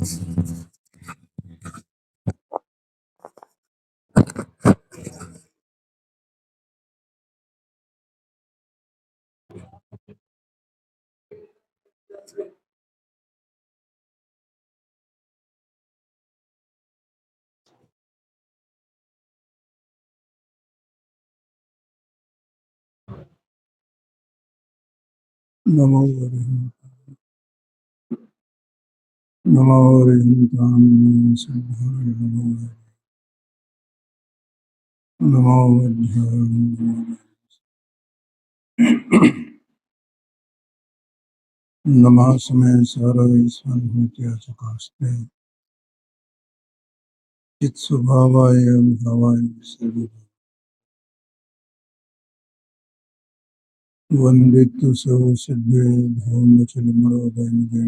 नमो नमो हरिहंतां सिद्धाय नमो बुद्धाय नमः समय सर्वैश्वर्भूत्या चकास्ते चित्स्वभावाय भावाय सर्वदा वन्दितु सर्वसिद्धे धर्मचलमणोदयनिधे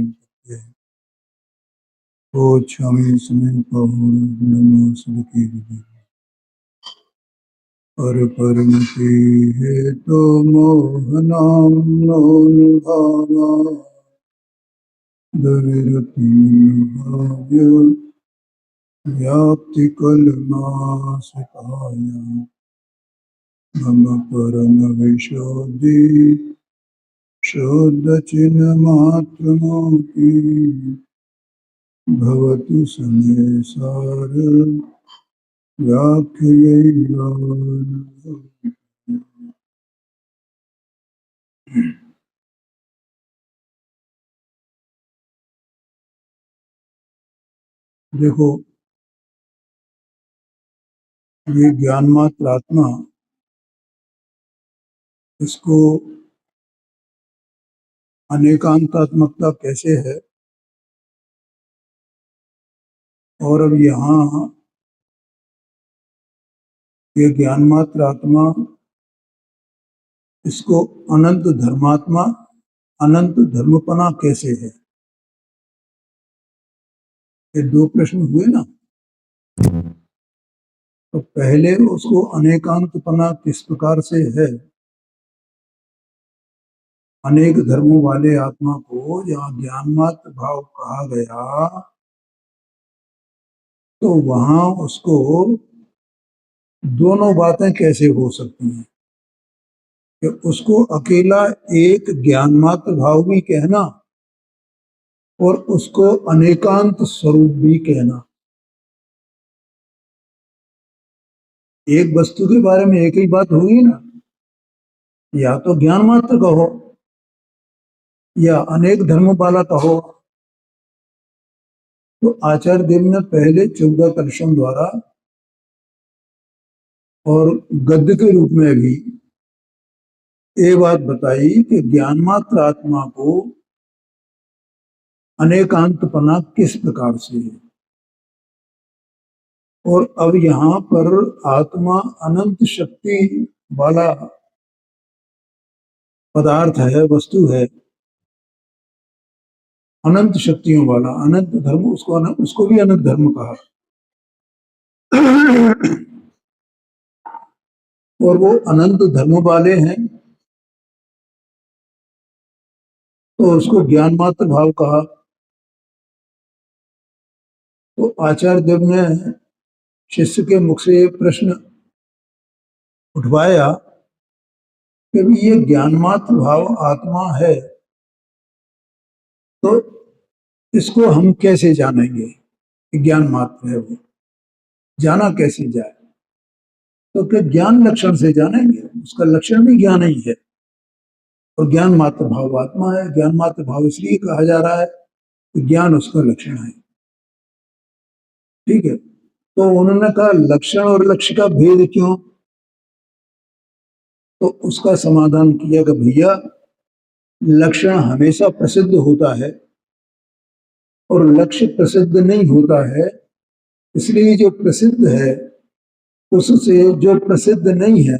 ओच्छामि समय पहुँ नमो सदके पर परिणति हेतु मोहनां नोनुभावा दविरति भाव्य व्याप्ति कलनाशकाय मम परम विशोधि शोध चिन्ह मात्रमोपि भवतु समेसार व्याख्यैवान। देखो, ये ज्ञान मात्र आत्मा, इसको अनेकांतात्मकता कैसे है, और अब यहाँ ये ज्ञान मात्र आत्मा, इसको अनंत धर्मात्मा, अनंत धर्मपना कैसे है। ये दो प्रश्न हुए ना। तो पहले उसको अनेकांतपना किस प्रकार से है, अनेक धर्मों वाले आत्मा को जहाँ ज्ञान मात्र भाव कहा गया, तो वहां उसको दोनों बातें कैसे हो सकती हैं कि उसको अकेला एक ज्ञान मात्र भाव भी कहना और उसको अनेकांत स्वरूप भी कहना। एक वस्तु के बारे में एक ही बात होगी ना, या तो ज्ञान मात्र कहो या अनेक धर्म वाला कहो। तो आचार्य देव ने पहले 14 कलशों द्वारा और गद्य के रूप में भी ये बात बताई कि ज्ञान मात्र आत्मा को अनेकांतपना किस प्रकार से है। और अब यहाँ पर आत्मा अनंत शक्ति वाला पदार्थ है, वस्तु है, अनंत शक्तियों वाला, अनंत धर्म, उसको भी अनंत धर्म कहा। और वो अनंत धर्म वाले हैं, तो उसको ज्ञान मात्र भाव कहा। तो आचार्य देव ने शिष्य के मुख से प्रश्न उठवाया कि ये ज्ञान मात्र भाव आत्मा है, तो इसको हम कैसे जानेंगे। ज्ञान मात्र है, वो जाना कैसे जाए। तो क्या ज्ञान लक्षण से जानेंगे, उसका लक्षण भी ज्ञान ही है। और ज्ञान मात्र भाव आत्मा है। ज्ञान मात्र भाव इसलिए कहा जा रहा है कि ज्ञान उसका लक्षण है। ठीक है। तो उन्होंने कहा लक्षण और लक्ष्य का भेद क्यों। तो उसका समाधान किया कि भैया, लक्षण हमेशा प्रसिद्ध होता है और लक्ष्य प्रसिद्ध नहीं होता है। इसलिए जो प्रसिद्ध है उससे जो प्रसिद्ध नहीं है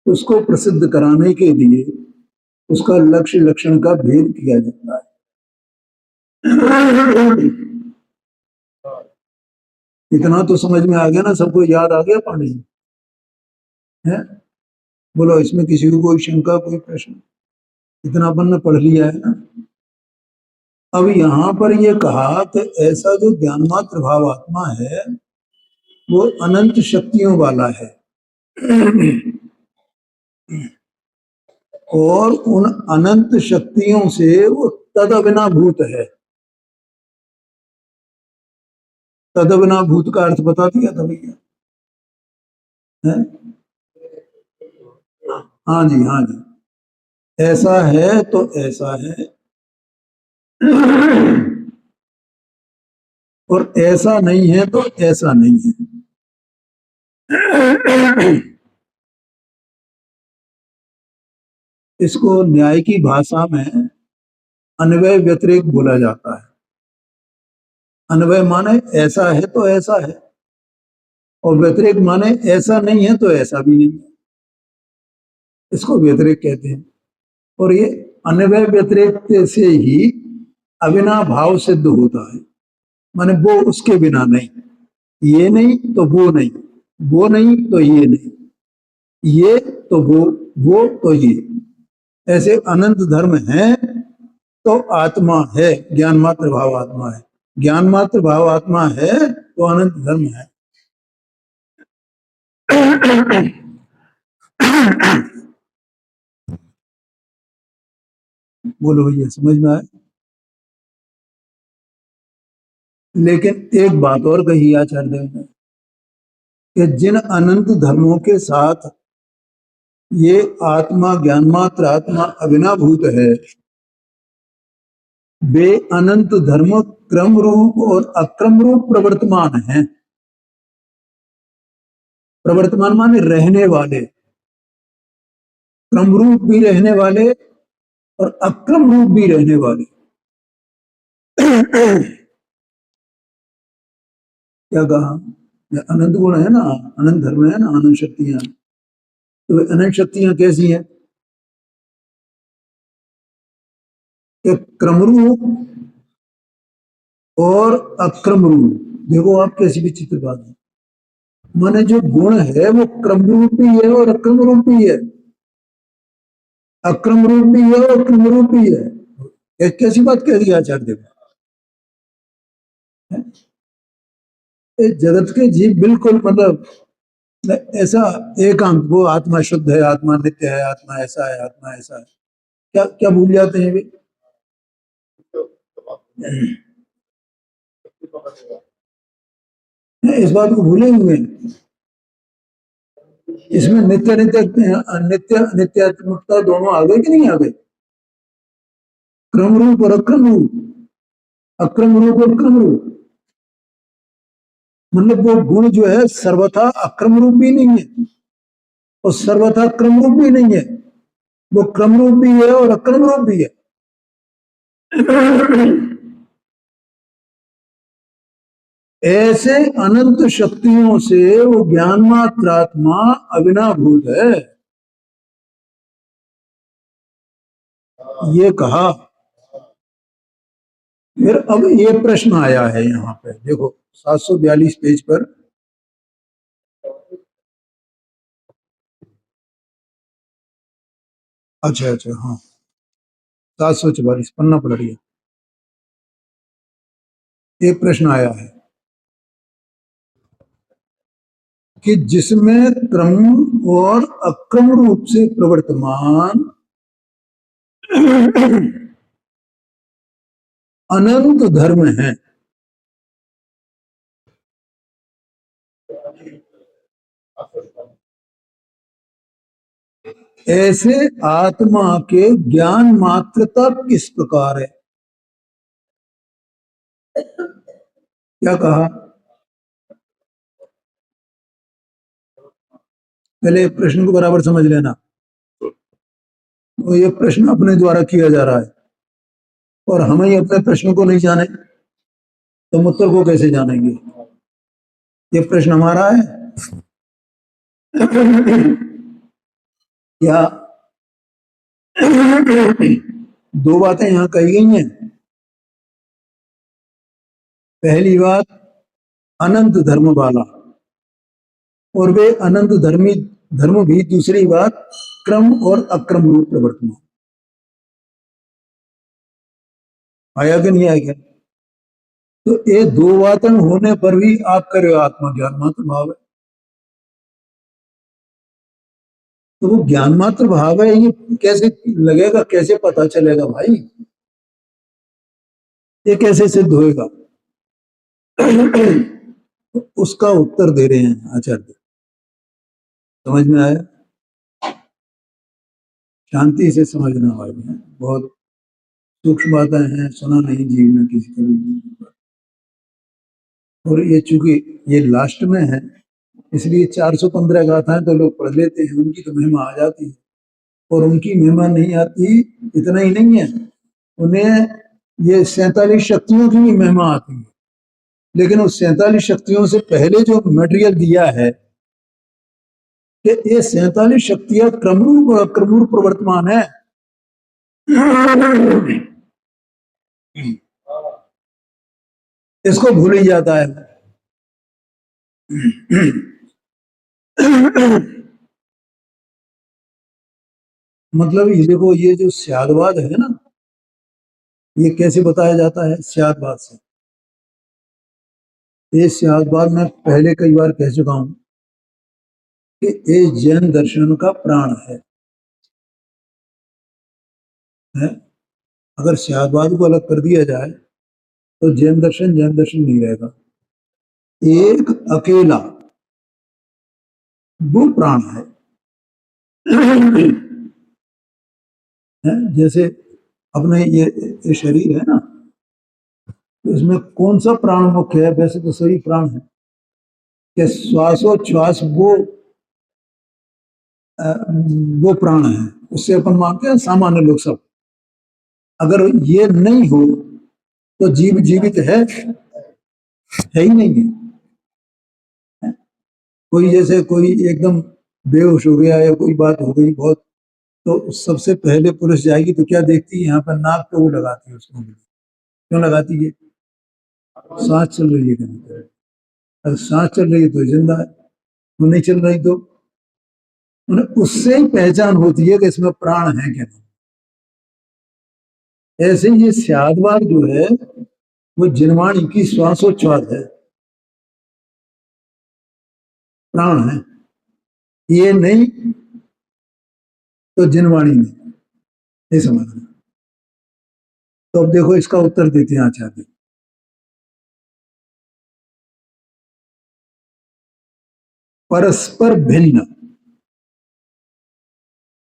उसको प्रसिद्ध कराने के लिए उसका लक्ष्य लक्षण का भेद किया जाता है। इतना तो समझ में आ गया ना, सबको याद आ गया पानी है। बोलो, इसमें किसी को कोई शंका, कोई प्रश्न। इतना अपन ने पढ़ लिया है ना। अब यहां पर ये कहा कि ऐसा जो ज्ञान मात्र भाव आत्मा है वो अनंत शक्तियों वाला है और उन अनंत शक्तियों से वो तदभिनाभूत है। तदभिनाभूत का अर्थ बता दिया था भैया, है? हाँ जी, हाँ जी। ऐसा है तो ऐसा है और ऐसा नहीं है तो ऐसा नहीं है। इसको न्याय की भाषा में अन्वय व्यतिरेक बोला जाता है। अन्वय माने ऐसा है तो ऐसा है और व्यतिरेक माने ऐसा नहीं है तो ऐसा भी नहीं है, इसको व्यतिरेक कहते हैं। और ये अन्वय व्यतिरेक से ही अविनाभाव सिद्ध होता है, माने वो उसके बिना नहीं, ये नहीं तो वो नहीं, वो नहीं तो ये नहीं, ये तो वो तो ये, ऐसे अनंत धर्म है तो आत्मा है, ज्ञान मात्र भाव आत्मा है। ज्ञान मात्र भाव आत्मा है तो अनंत धर्म है। बोलो भैया, समझ में आए? लेकिन एक बात और कही आचार्य देव ने कि जिन अनंत धर्मों के साथ ये आत्मा ज्ञान मात्र आत्मा अविनाभूत है, वे अनंत धर्म क्रम रूप और अक्रम रूप प्रवर्तमान हैं। प्रवर्तमान माने रहने वाले, क्रम रूप भी रहने वाले और अक्रम रूप भी रहने वाले। क्या कहा? अनंत गुण है ना, अनंत धर्म है ना, अनंत शक्तियां। तो अनंत शक्तियां कैसी हैं? कि क्रम रूप और अक्रम रूप। देखो आप कैसी विचित्र बात है, माने जो गुण है वो क्रम रूप भी है और अक्रम रूप भी है, अक्रम रूप भी है और क्रम रूप भी है। कैसी बात कह दी आचार्य देव? जगत के जीव बिल्कुल मतलब ऐसा एकांत, वो आत्मा शुद्ध है, आत्मा नित्य है, आत्मा ऐसा है, आत्मा ऐसा है, क्या क्या भूल जाते हैं वे? इस बात को भूले हुए हैं। इसमें नित्य नित्य नित्य नित्यात्मकता दोनों आ गए कि नहीं आ गए? क्रम रूप और अक्रम रूप, अक्रम रूप और क्रम रूप, मतलब वो गुण जो है सर्वथा अक्रम रूप भी नहीं है और सर्वथा क्रम रूप भी नहीं है, वो क्रम रूप भी है और अक्रम रूप भी है। ऐसे अनंत शक्तियों से वो ज्ञान मात्र आत्मा अविनाभूत है, ये कहा। फिर अब ये प्रश्न आया है यहाँ पे, देखो 742 पेज पर। अच्छा अच्छा, हाँ 744 पन्ना पलट गया। एक प्रश्न आया है कि जिसमें क्रम और अक्रम रूप से प्रवर्तमान अनंत धर्म है, ऐसे आत्मा के ज्ञान मात्रता किस प्रकार है? क्या कहा? पहले प्रश्न को बराबर समझ लेना। तो ये प्रश्न अपने द्वारा किया जा रहा है और हम ही अपने प्रश्न को नहीं जाने तो हम उत्तर को कैसे जानेंगे? ये प्रश्न हमारा है या? दो बातें यहां कही गई हैं। पहली बात अनंत धर्म वाला, और वे अनंत धर्मी धर्म भी। दूसरी बात क्रम और अक्रम रूप प्रवर्तमान। आया कि नहीं आया क्या? तो ये दो वातन होने पर भी आप करे आत्मा ज्ञान मात्र भाव है। तो वो ज्ञान मात्र भाव है, ये कैसे लगेगा, कैसे पता चलेगा भाई, ये कैसे सिद्ध होएगा? उसका उत्तर दे रहे हैं आचार्य। समझ में आया? शांति से समझना भाई है, बहुत सूक्ष्म बातें हैं, सुना नहीं जीव में किसी का भी। और ये चूंकि ये लास्ट में है, इसलिए 415 गाथाएं तो लोग पढ़ लेते हैं, उनकी तो महिमा आ जाती है। और उनकी महिमा नहीं आती, इतना ही नहीं है, उन्हें ये 47 शक्तियों की भी महिमा आती है। लेकिन उस 47 शक्तियों से पहले जो मटेरियल दिया है कि ये 47 शक्तियां क्रमरूप प्रवर्तमान है। इसको भूल ही जाता है। मतलब ये देखो, ये जो स्यादवाद है ना, ये कैसे बताया जाता है? स्यादवाद से। ये स्यादवाद मैं पहले कई बार कह चुका हूं कि ये जैन दर्शन का प्राण है? अगर स्यादवाद को अलग कर दिया जाए तो जैन दर्शन नहीं रहेगा। एक अकेला वो प्राण है। जैसे अपने ये शरीर है ना, तो इसमें कौन सा प्राण मुख्य है? वैसे तो सभी प्राण है, कि श्वासोच्छ्वास वो प्राण है, उससे अपन मानते हैं सामान्य लोग सब। अगर ये नहीं हो तो जीव जीवित है ही नहीं है। कोई जैसे कोई एकदम बेहोश हो गया या कोई बात हो गई बहुत, तो सबसे पहले पुलिस जाएगी तो क्या देखती है? यहाँ पर नाक पे वो लगाती है उसको। क्यों लगाती है? सांस चल रही है कि नहीं? अगर सांस चल रही है तो जिंदा है, वो नहीं चल रही तो उससे ही पहचान होती है कि इसमें प्राण है क्या नहीं। ऐसे ही ये स्यादवाद जो है वो जिनवाणी की श्वासोच्छ्वास है, प्राण है। ये नहीं तो जिनवाणी नहीं, ये समझना। तो अब देखो इसका उत्तर देते हैं आचार्य। परस्पर भिन्न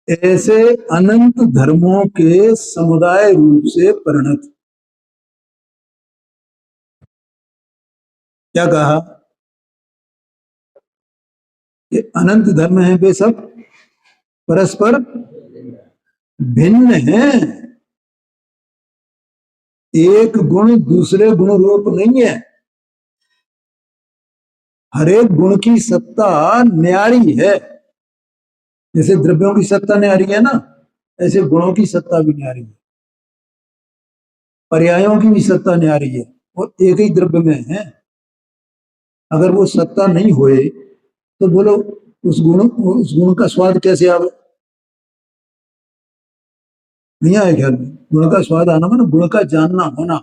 ऐसे अनंत धर्मों के समुदाय रूप से परिणत। क्या कहा? कि अनंत धर्म है वे सब परस्पर भिन्न है। एक गुण दूसरे गुण रूप नहीं है। हर एक गुण की सत्ता न्यारी है। जैसे द्रव्यों की सत्ता न्यारी है ना, ऐसे गुणों की सत्ता भी न्यारी है, पर्यायों की भी सत्ता न्यारी है, और एक ही द्रव्य में है। अगर वो सत्ता नहीं होए तो बोलो उस गुण का स्वाद कैसे आवे? नहीं आए ख्याल में? गुण का स्वाद आना माना गुण का जानना होना।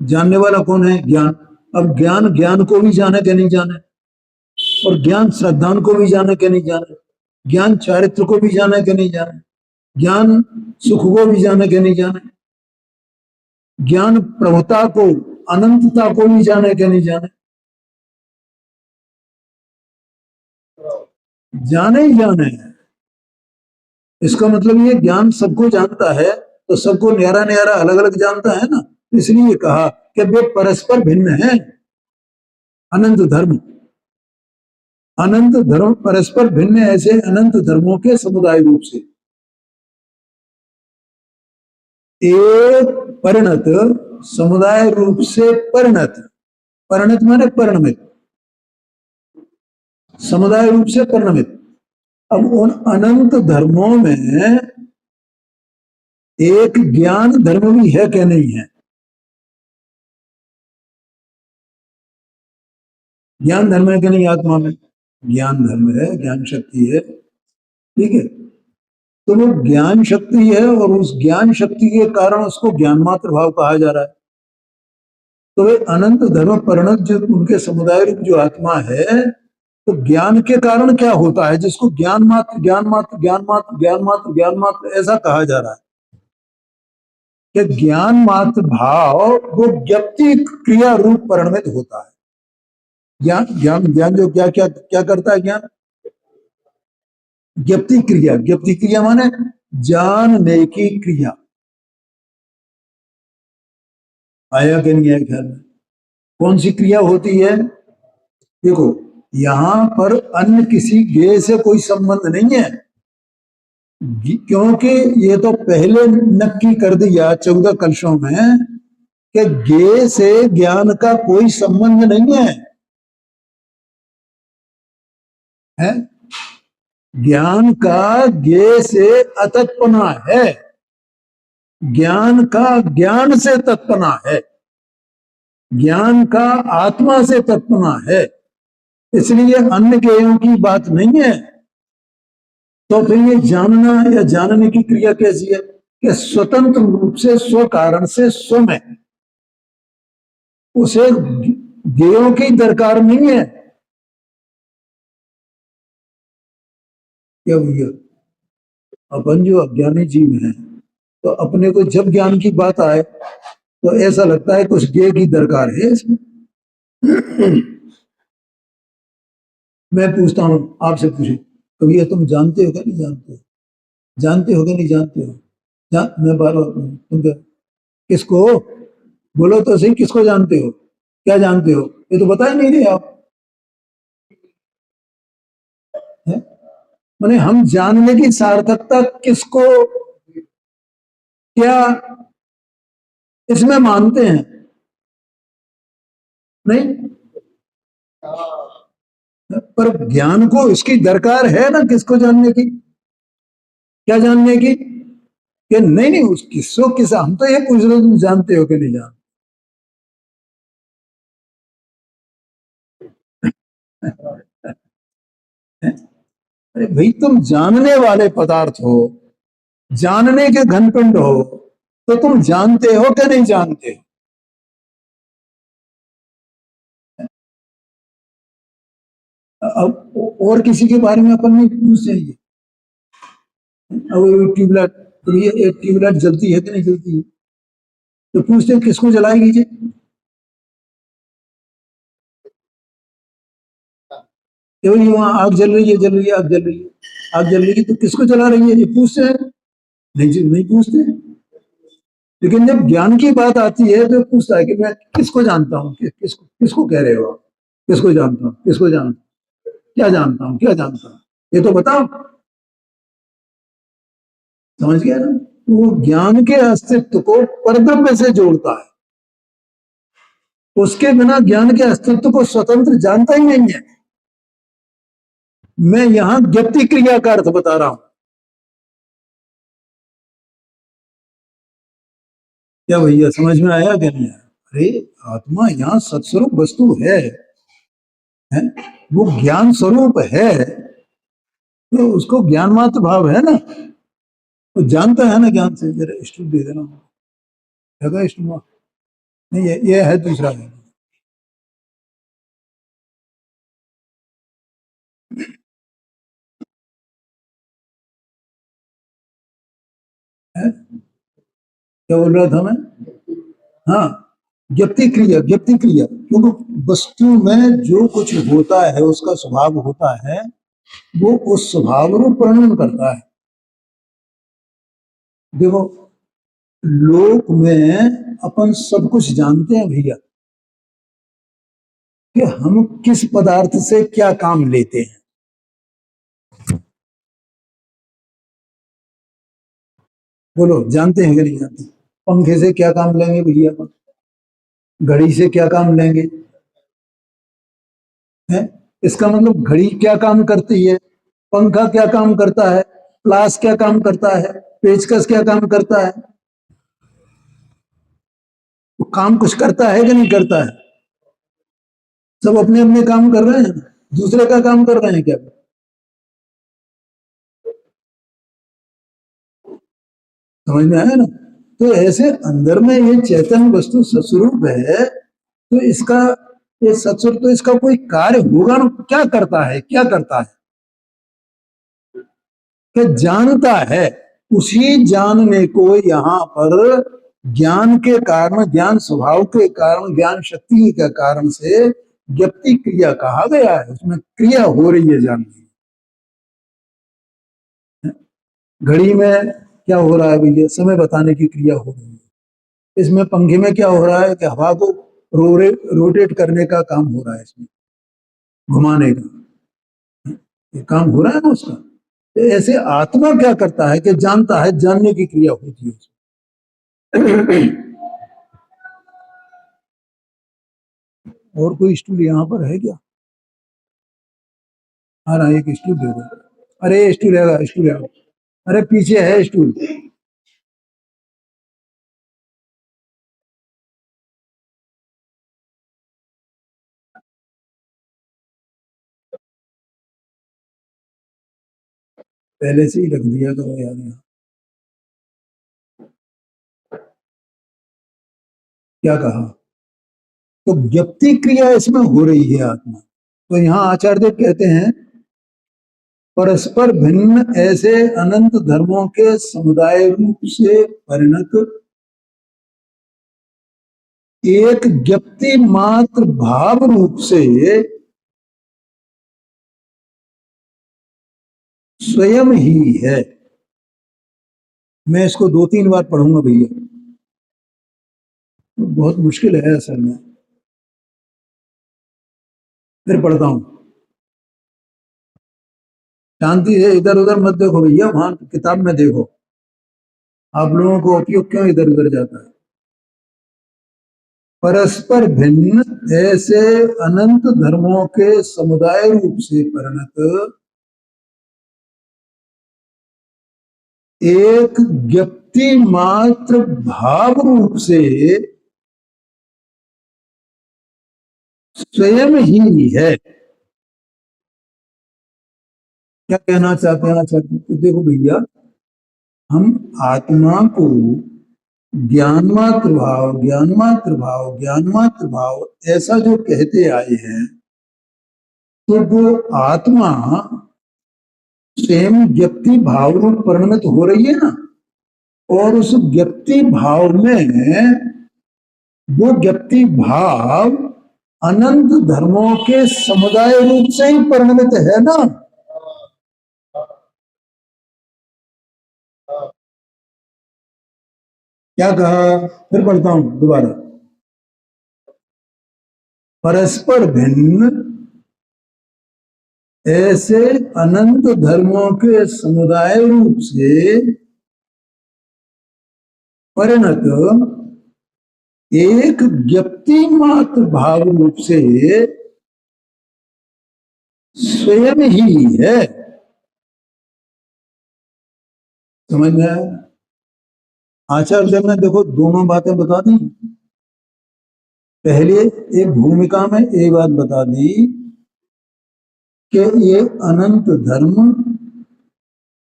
जानने वाला कौन है? ज्ञान। अब ज्ञान ज्ञान को भी जाने के नहीं जाने, और ज्ञान श्रद्धान को भी जाने के नहीं जाने, ज्ञान चारित्र को भी जाने के नहीं जाने, ज्ञान सुख को भी जाने के नहीं जाने, ज्ञान प्रभुता को अनंतता को भी जाने के नहीं जाने। जाने ही जाने हैं। इसका मतलब ये ज्ञान सबको जानता है, तो सबको न्यारा न्यारा अलग अलग जानता है ना। इसलिए कहा कि वे परस्पर भिन्न हैं। अनंत धर्म, अनंत धर्म परस्पर भिन्न ऐसे अनंत धर्मों के समुदाय रूप से एक परिणत, समुदाय रूप से परिणत। परिणत माने परिणमित, समुदाय रूप से परिणमित। अब उन अनंत धर्मों में एक ज्ञान धर्म भी है क्या नहीं है? ज्ञान धर्म है कि नहीं आत्मा में? ज्ञान धर्म है, ज्ञान शक्ति है, ठीक है। तो वो ज्ञान शक्ति है और उस ज्ञान शक्ति के कारण उसको ज्ञान मात्र भाव कहा जा रहा है। तो वे अनंत धर्म परिणत जो उनके समुदाय रूप जो आत्मा है, तो ज्ञान के कारण क्या होता है जिसको ज्ञान मात्र ज्ञान मात्र ज्ञान मात्र ज्ञान मात्र ज्ञान मात्र ऐसा कहा जा रहा है कि ज्ञान मात्र भाव वो ज्ञप्ति क्रिया रूप परिणमित होता है। ज्ञान ज्ञान ज्ञान जो क्या क्या क्या करता है ज्ञान? ज्ञप्ति क्रिया। ज्ञप्ति क्रिया माने जानने की क्रिया। आया कि नहीं आया ख्याल में? कौन सी क्रिया होती है? देखो, यहां पर अन्य किसी गे से कोई संबंध नहीं है, क्योंकि ये तो पहले नक्की कर दिया 14 कलशों में कि गे से ज्ञान का कोई संबंध नहीं है, है? ज्ञान का गे से अतत्पना है, ज्ञान का ज्ञान से तत्पना है, ज्ञान का आत्मा से तत्पना है, इसलिए अन्य ज्ञेयों की बात नहीं है। तो फिर ये जानना या जानने की क्रिया कैसी है कि स्वतंत्र रूप से स्व कारण से स्व में उसे ज्ञेयों की दरकार नहीं है। क्या भैया, अपन जो अज्ञानी जीव हैं, तो अपने को जब ज्ञान की बात आए तो ऐसा लगता है कुछ ज्ञेय की दरकार है इसमें। मैं पूछता हूं, आपसे पूछे कभी, तुम जानते हो क्या नहीं जानते हो? जानते हो क्या नहीं जानते हो? मैं बार बार तुम क्या, किसको? बोलो तो सही, किसको जानते हो? क्या जानते हो? ये तो बता ही नहीं रहे आप, है? माने हम जानने की सार्थकता किसको, क्या इसमें मानते हैं? नहीं, पर ज्ञान को इसकी दरकार है ना, किसको जानने की? क्या जानने की? कि नहीं नहीं, उस किसको किस, हम तो ये पूछ रहे, तुम जानते हो कि नहीं जानते? अरे भाई, तुम जानने वाले पदार्थ हो, जानने के घनपिंड हो, तो तुम जानते हो कि नहीं जानते? अब और किसी के बारे में अपन नहीं पूछ चाहिए। अब ट्यूबलाइट, तो ये ट्यूबलाइट जलती है कि नहीं जलती है, तो पूछते हैं किसको जलाएगी जी? ये वहां आग जल रही है, जल रही है, आग जल रही है, आग जल रही है, तो किसको जला रही है, ये पूछते हैं? नहीं जी, नहीं पूछते। लेकिन जब ज्ञान की बात आती है तो पूछता है कि मैं किसको जानता हूँ, किसको किसको कह रहे हो आप? किसको जानता हूँ, किसको जानता हूँ, क्या जानता हूँ, क्या जानता हूँ, ये तो बताओ। समझ गया ना? वो ज्ञान के अस्तित्व को परब्रह्म से जोड़ता है, उसके बिना ज्ञान के अस्तित्व को स्वतंत्र जानता ही नहीं है। मैं यहां ज्ञप्ति क्रिया का अर्थ बता रहा हूं। क्या भैया, समझ में आया कि नहीं आया? अरे, आत्मा यहाँ सत्स्वरूप वस्तु है? वो ज्ञान स्वरूप है, तो उसको ज्ञान मात्र भाव है ना, वो जानता है ना ज्ञान से। जरा स्टूल दे देना, है स्टूल? नहीं, ये है दूसरा है। क्या बोल रहा था मैं? हाँ, ज्ञप्ति क्रिया, ज्ञप्ति क्रिया, क्योंकि वस्तु में जो कुछ होता है उसका स्वभाव होता है, वो उस स्वभाव रूप वर्णन करता है। देखो, लोक में अपन सब कुछ जानते हैं भैया कि हम किस पदार्थ से क्या काम लेते हैं। बोलो, जानते हैं कि नहीं जानते? पंखे से क्या काम लेंगे भैया अपन? घड़ी से क्या काम लेंगे? है? इसका मतलब घड़ी क्या काम करती है, पंखा क्या काम करता है, प्लास क्या काम करता है, पेचकस क्या काम करता है? वो काम कुछ करता है कि नहीं करता है? सब अपने अपने काम कर रहे हैं, दूसरे का काम कर रहे हैं क्या? समझ में आया ना? तो ऐसे अंदर में ये चैतन्य वस्तु सत्स्वरूप है, तो इसका ये सत्स्वरूप, तो इसका कोई कार्य होगा ना? क्या करता है, क्या करता है कि जानता है। उसी जानने को यहाँ पर ज्ञान के कारण, ज्ञान स्वभाव के कारण, ज्ञान शक्ति के कारण से ज्ञप्ति क्रिया कहा गया है। उसमें क्रिया हो रही है जानने। घड़ी में क्या हो रहा है भैया? समय बताने की क्रिया हो रही है। इसमें पंखे में क्या हो रहा है कि हवा को रोटेट करने का काम हो रहा है, इसमें घुमाने का ये काम हो रहा है ना उसका। तो ऐसे आत्मा क्या करता है कि जानता है, जानने की क्रिया होती है उसमें। और कोई स्टूल यहाँ पर है क्या? हाँ ना, एक स्टूल दे दो। अरे स्टूल है, स्टूल है। अरे पीछे है स्टूल। पहले से ही रख दिया करो यार यहाँ। क्या कहा? तो ज्ञप्ति क्रिया इसमें हो रही है आत्मा। तो यहाँ आचार्य कहते हैं परस्पर भिन्न ऐसे अनंत धर्मों के समुदाय रूप से परिणत एक ज्ञप्ति मात्र भाव रूप से स्वयं ही है। मैं इसको 2-3 बार पढ़ूंगा भैया, बहुत मुश्किल है असल में। फिर पढ़ता हूं। शांति से इधर उधर मत देखो भैया, वहां किताब में देखो। आप लोगों को उपयोग क्यों इधर उधर जाता है? परस्पर भिन्न ऐसे अनंत धर्मों के समुदाय रूप से परिणत एक ज्ञप्ति मात्र भाव रूप से स्वयं ही है। क्या कहना चाहते हैं आचार्य? तो देखो भैया, हम आत्मा को ज्ञान मात्र भाव, ज्ञान मात्र भाव, ज्ञान मात्र भाव ऐसा जो कहते आए हैं, तो वो आत्मा स्वयं व्यक्ति भाव रूप परिणमित हो रही है ना, और उस व्यक्ति भाव में वो व्यक्ति भाव अनंत धर्मों के समुदाय रूप से ही परिणमित है ना। क्या कहा? फिर पढ़ता हूं दोबारा। परस्पर भिन्न ऐसे अनंत धर्मों के समुदाय रूप से परिणत एक व्यक्ति मात्र भाव रूप से स्वयं ही है। समझ में आया? आचार्य ने देखो दोनों बातें बता दी। पहले एक भूमिका में एक बात बता दी कि ये अनंत धर्म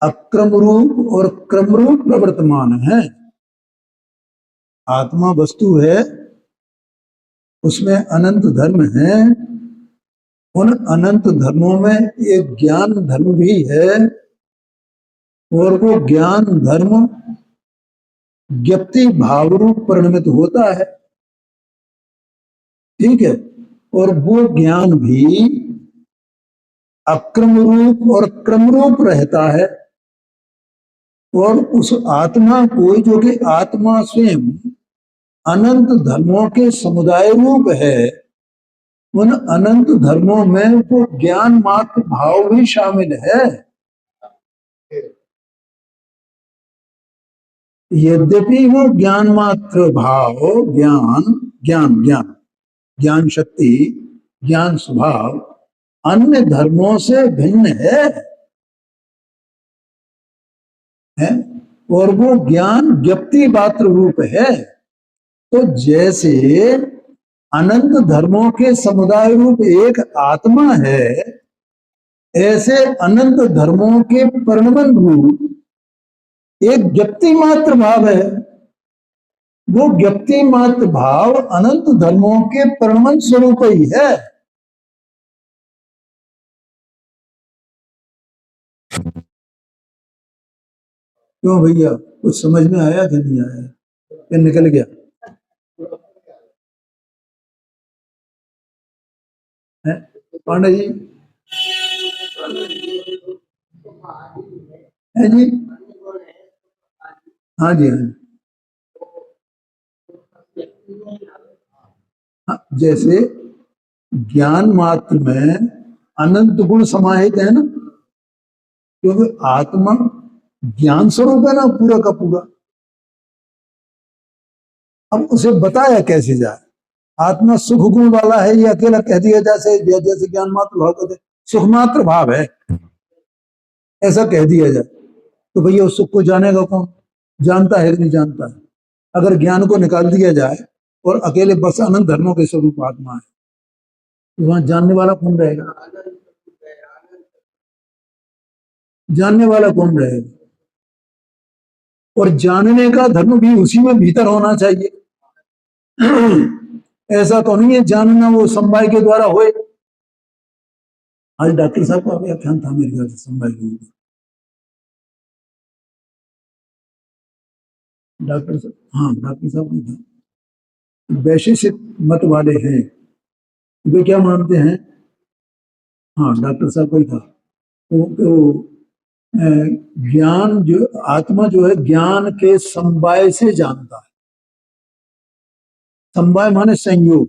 अक्रम रूप और क्रम रूप प्रवर्तमान है। आत्मा वस्तु है, उसमें अनंत धर्म है। उन अनंत धर्मों में एक ज्ञान धर्म भी है, और वो ज्ञान धर्म व्यक्ति भाव रूप परिणमित होता है। ठीक है? और वो ज्ञान भी अक्रम रूप और क्रम रूप रहता है। और उस आत्मा को, जो कि आत्मा स्वयं अनंत धर्मों के समुदाय रूप है, उन अनंत धर्मों में वो ज्ञान मात्र भाव भी शामिल है। यद्यपि वो ज्ञान मात्र भाव, ज्ञान ज्ञान ज्ञान ज्ञान शक्ति, ज्ञान स्वभाव अन्य धर्मों से भिन्न है, और वो ज्ञान व्यक्ति मात्र रूप है। तो जैसे अनंत धर्मों के समुदाय रूप एक आत्मा है, ऐसे अनंत धर्मों के परिणमन रूप एक व्यक्ति मात्र भाव है, वो व्यक्ति मात्र भाव अनंत धर्मों के परिणमन स्वरूप ही है। क्यों भैया, कुछ समझ में आया कि नहीं आया, क्या निकल गया है पांडे जी? है जी? हाँ जी, हाँ जी। हाँ, जैसे ज्ञान मात्र में अनंत गुण समाहित है ना, क्योंकि आत्मा ज्ञान स्वरूप है ना पूरा का पूरा। अब उसे बताया कैसे जाए? आत्मा सुख गुण वाला है, ये अकेला कह दिया जैसे जैसे ज्ञान मात्र भाव कहते सुख मात्र भाव है, ऐसा कह दिया जाए तो भैया उस सुख को जानेगा कौन? जानता है कि नहीं जानता है? अगर ज्ञान को निकाल दिया जाए और अकेले बस अनंत धर्मों के स्वरूप आत्मा है, तो वहां जानने वाला कौन रहेगा? जानने वाला कौन रहेगा? और जानने का धर्म भी उसी में भीतर होना चाहिए। ऐसा तो नहीं है जानना वो समवाय के द्वारा होए। आज डॉक्टर साहब का व्याख्यान था मेरे ख्याल से समवाय के ऊपर। डॉक्टर साहब, हाँ डॉक्टर साहब का था। वैशेषिक मत वाले हैं, वे क्या मानते हैं? हाँ डॉक्टर साहब का ही था। वो ज्ञान जो आत्मा जो है ज्ञान के समवाय से जानता है। समवाय माने संयोग।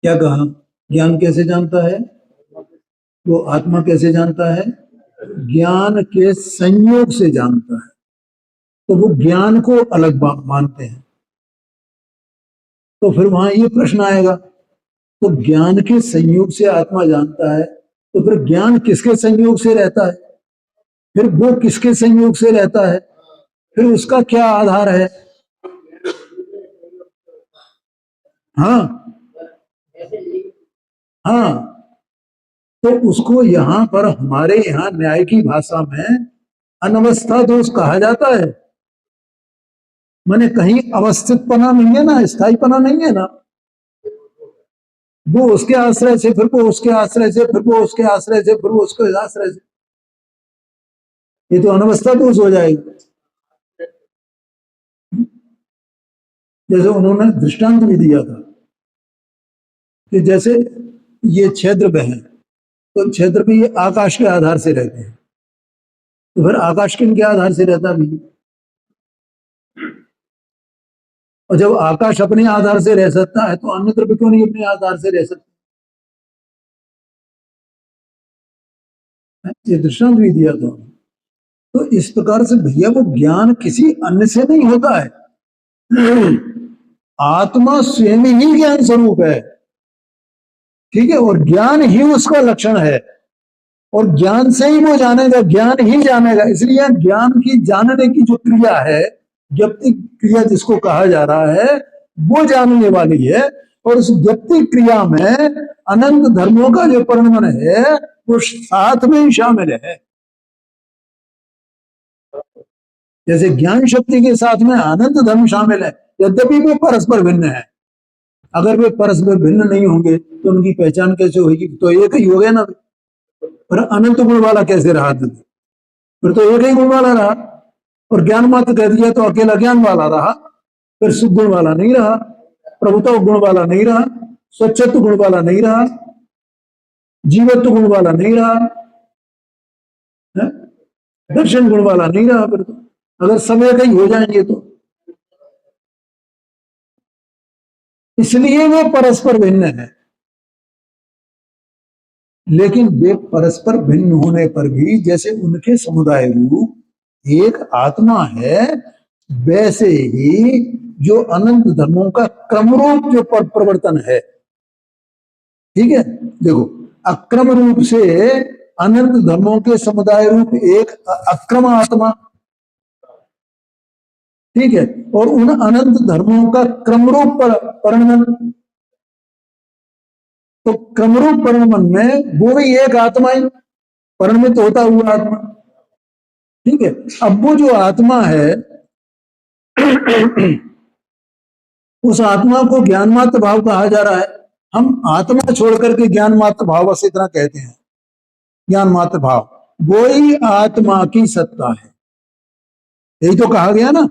क्या कहा? ज्ञान कैसे जानता है? वो आत्मा कैसे जानता है? ज्ञान के संयोग से जानता है। तो वो ज्ञान को अलग मानते हैं। तो फिर वहां ये प्रश्न आएगा, तो ज्ञान के संयोग से आत्मा जानता है, तो फिर ज्ञान किसके संयोग से रहता है? फिर वो किसके संयोग से रहता है? फिर उसका क्या आधार है? हाँ, हाँ। तो उसको यहां पर हमारे यहाँ न्याय की भाषा में अनवस्था दोष कहा जाता है। माने कहीं अवस्थित पना नहीं है ना, स्थायी पना नहीं है ना। वो उसके आश्रय से, फिर वो उसके आश्रय से, फिर वो उसके आश्रय से, फिर वो उसके आश्रय से, ये तो अनवस्था दोष हो जाएगी। जैसे उन्होंने दृष्टांत भी दिया था कि जैसे ये क्षेत्र में है, तो क्षेत्र भी ये आकाश के आधार से रहते हैं, तो फिर आकाश किन के आधार से रहता भी? और जब आकाश अपने आधार से रह सकता है, तो अन्यत्र भी क्यों नहीं अपने आधार से रह सकता? ये दृष्टांत भी दिया था। तो इस प्रकार से भैया वो ज्ञान किसी अन्य से नहीं होता है। आत्मा स्वयं ही ज्ञान स्वरूप है, ठीक है, और ज्ञान ही उसका लक्षण है, और ज्ञान से ही वो जानेगा, ज्ञान ही जानेगा। इसलिए ज्ञान की जानने की जो क्रिया है, ज्ञप्ति क्रिया जिसको कहा जा रहा है, वो जानने वाली है। और उस ज्ञप्ति क्रिया में अनंत धर्मों का जो परिणमन है वो साथ में ही शामिल है। जैसे ज्ञान शक्ति के साथ में अनंत धर्म शामिल है, यद्यपि वे परस्पर भिन्न है। अगर वे परस्पर भिन्न नहीं होंगे तो उनकी पहचान कैसे होगी? तो एक ही हो गया ना। पर अनंत गुण वाला कैसे रहा? फिर तो एक ही गुण वाला रहा, और ज्ञान मात्र कह दिया तो अकेला ज्ञान वाला रहा, फिर सुख गुण वाला नहीं रहा, प्रभुत्व गुण वाला नहीं रहा, स्वच्छत्व गुण वाला नहीं रहा, जीवत्व गुण वाला नहीं रहा, दर्शन गुण वाला नहीं रहा। फिर तो अगर सब एक ही हो जाएंगे तो, इसलिए वे परस्पर भिन्न है। लेकिन वे परस्पर भिन्न होने पर भी जैसे उनके समुदाय रूप एक आत्मा है, वैसे ही जो अनंत धर्मों का क्रम रूप जो प्रवर्तन है, ठीक है, देखो अक्रम रूप से अनंत धर्मों के समुदाय रूप एक अक्रम आत्मा, ठीक है, और उन अनंत धर्मों का क्रम रूप परिणमन, तो क्रमरूप परिणमन में वो भी एक आत्मा ही, परिणमित होता हुआ आत्मा। ठीक है, अब वो जो आत्मा है उस आत्मा को ज्ञान मात्र भाव कहा जा रहा है। हम आत्मा छोड़ करके ज्ञान मात्र भाव से इतना कहते हैं, ज्ञान मात्र भाव वही आत्मा की सत्ता है। यही तो कहा गया ना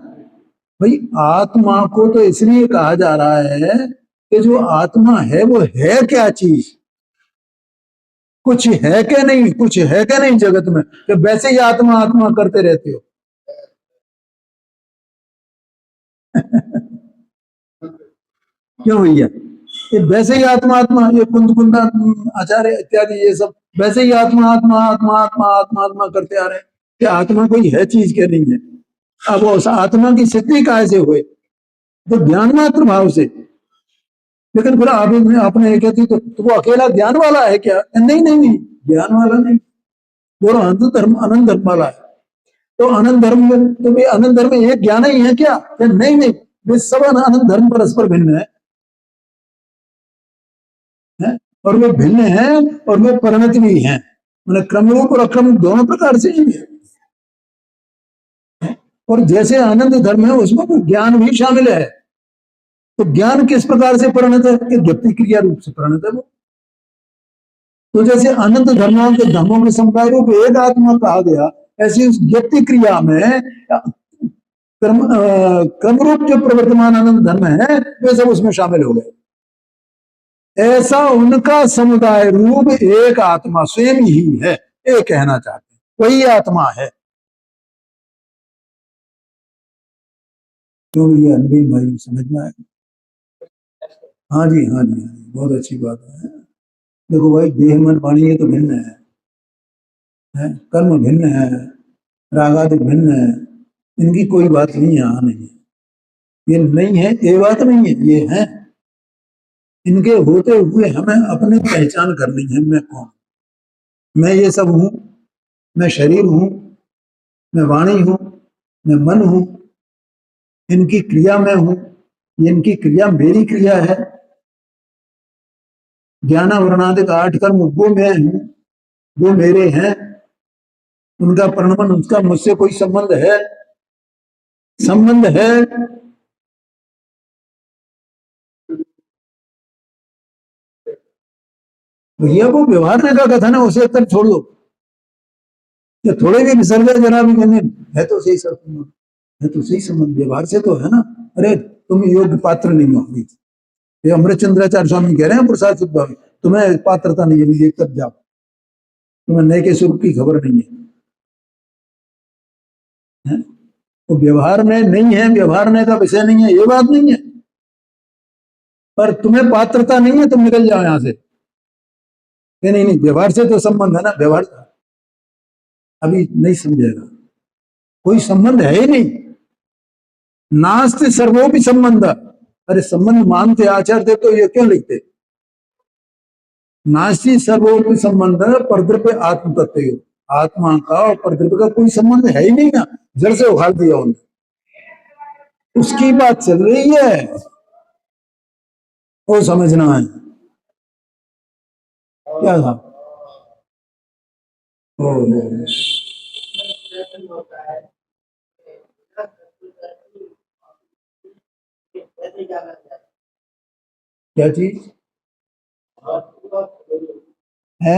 भाई, आत्मा को तो इसलिए कहा जा रहा है कि जो आत्मा है वो है क्या चीज, कुछ है क्या नहीं, कुछ है क्या नहीं जगत में, कि वैसे ही आत्मा आत्मा करते रहते हो। क्यों भैया, ये वैसे ही आत्मा आत्मा, ये कुंद कुंदा आचार्य इत्यादि ये सब वैसे ही आत्मा आत्मा आत्मा आत्मा आत्मा आत्मा करते आ रहे हैं कि आत्मा कोई है चीज क्या नहीं है। अब उस आत्मा की सिद्धि कहाँ से हुए, तो ज्ञान मात्र भाव से। लेकिन फिर आप आपने कहती तो वो अकेला ज्ञान वाला है क्या, नहीं नहीं नहीं, ज्ञान वाला नहीं, वो अनंत धर्म, अनंत धर्म वाला है। तो अनंत धर्म में तो भी अनंत धर्म में एक ज्ञान ही है क्या, नहीं नहीं, वे सब अनंत धर्म परस्पर भिन्न है, और वे भिन्न है और वे परिणत भी हैं, मतलब क्रम रूप और अक्रम दोनों प्रकार से ही है। और जैसे आनंद धर्म है उसमें तो ज्ञान भी शामिल है, तो ज्ञान किस प्रकार से परिणत है कि व्यक्ति क्रिया रूप से परिणत है वो। तो जैसे अनंत धर्मों के धर्मों के समुदाय रूप एक आत्मा कहा गया, ऐसी उस व्यक्ति क्रिया में क्रम रूप जो प्रवर्तमान अनंत धर्म है वे सब उसमें शामिल हो गए। ऐसा उनका समुदाय रूप एक आत्मा स्वयं ही है, ये कहना चाहते हैं, वही आत्मा है। क्यों ये अनबी भाई समझ में आए? हाँ जी हाँ जी हाँ जी, बहुत अच्छी बात है। देखो भाई, देह मन वाणी ये तो भिन्न है, कर्म भिन्न है, रागादिक भिन्न है, इनकी कोई बात नहीं यहाँ नहीं है। ये नहीं है ये बात नहीं है, ये है। इनके होते हुए हमें अपनी पहचान करनी है, मैं कौन, मैं ये सब हूं, मैं शरीर हूं, मैं वाणी हूं, मैं मन हूं, इनकी क्रिया मैं हूं, इनकी क्रिया मेरी क्रिया है। ज्ञान वर्णादिक 8 कर्म वो मैं हूं, वो मेरे हैं, उनका परिणमन, उसका मुझसे कोई संबंध है, संबंध है। भैया वो व्यवहार का कथन है, उसे तक छोड़ दो, या थोड़े भी विसर्ग जरा भी कहने है तो सही सर, है तो सही संबंध व्यवहार से तो है ना। अरे तुम योग्य पात्र नहीं हो अभी, ये अमृत चंद्राचार्य स्वामी कह रहे हैं प्रसाद सुद्धा, तुम्हें पात्रता नहीं है, एक तक जाओ, तुम्हें नए के स्वरूप की खबर नहीं है। तो व्यवहार में नहीं है, व्यवहार में का विषय नहीं है, ये बात नहीं है, पर तुम्हें पात्रता नहीं है, तुम निकल जाओ यहां से। नहीं नहीं, व्यवहार से तो संबंध है ना, व्यवहार अभी नहीं समझेगा, कोई संबंध है ही नहीं, नास्ति सर्वोपि संबंध। अरे संबंध मानते आचार्य तो ये क्यों लिखते, नास्ति सर्वोपि संबंध परद्रव्य आत्म तत्व, आत्मा का और परद्रव्य का कोई संबंध है ही नहीं ना, जड़ से उखाड़ दिया उन्होंने, उसकी बात चल रही है, वो समझना है क्या था। ओ क्या चीज है,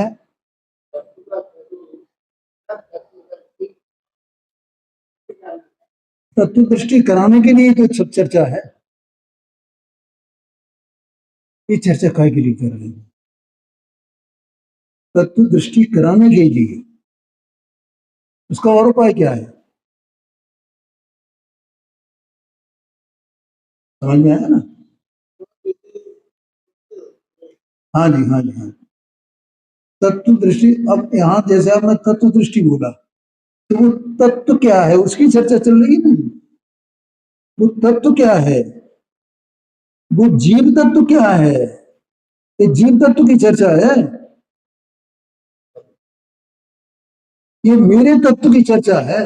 तत्व दृष्टि कराने के लिए तो सब चर्चा है, ये चर्चा काय के लिए कर रहे हैं, तत्व दृष्टि कराने के लिए, उसका और उपाय क्या है, समझ में आया ना। हाँ जी हाँ जी हाँ, तत्व दृष्टि, अब यहाँ जैसे आपने तत्व दृष्टि बोला, तो वो तत्व क्या है उसकी चर्चा चल रही है ना, वो तत्व क्या है, वो जीव तत्व क्या है, ये जीव तत्व की चर्चा है, ये मेरे तत्व की चर्चा है।